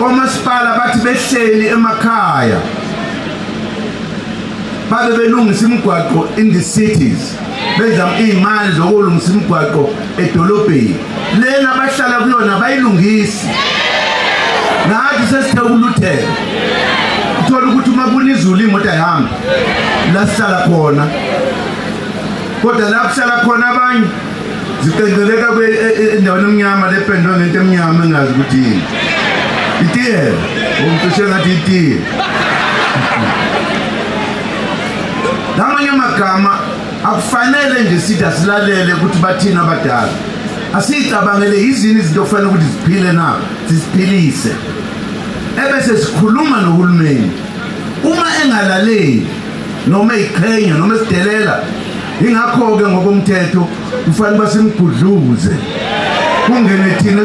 omasipala bathi behleli emakhaya babe belungisa imigwaqo in the cities benza imali zokulungisa imigwaqo edolobheni lena abahlala kuyona bayilungisi nathi sesithe ukuluthela uthola ukuthi uma kunizulu imoto ayihamba la sihlala khona kodwa la kuhlala khona abanye ziqendeleka endaweni emnyama lependwe ngento emnyama engazi ukuthi yini itiye umntu sengathi itiye namanye amagama akufanele nje sithi asilalele ukuthi bathina abadala asicabangele izini izinto okufanele ukuthi ziphile na siziphilise ebese sikhuluma nohulumeni uma engalaleli noma eyiqhenya noma esidelela ingakho ke ngokomthetho kufanele basimgudluze kungene thina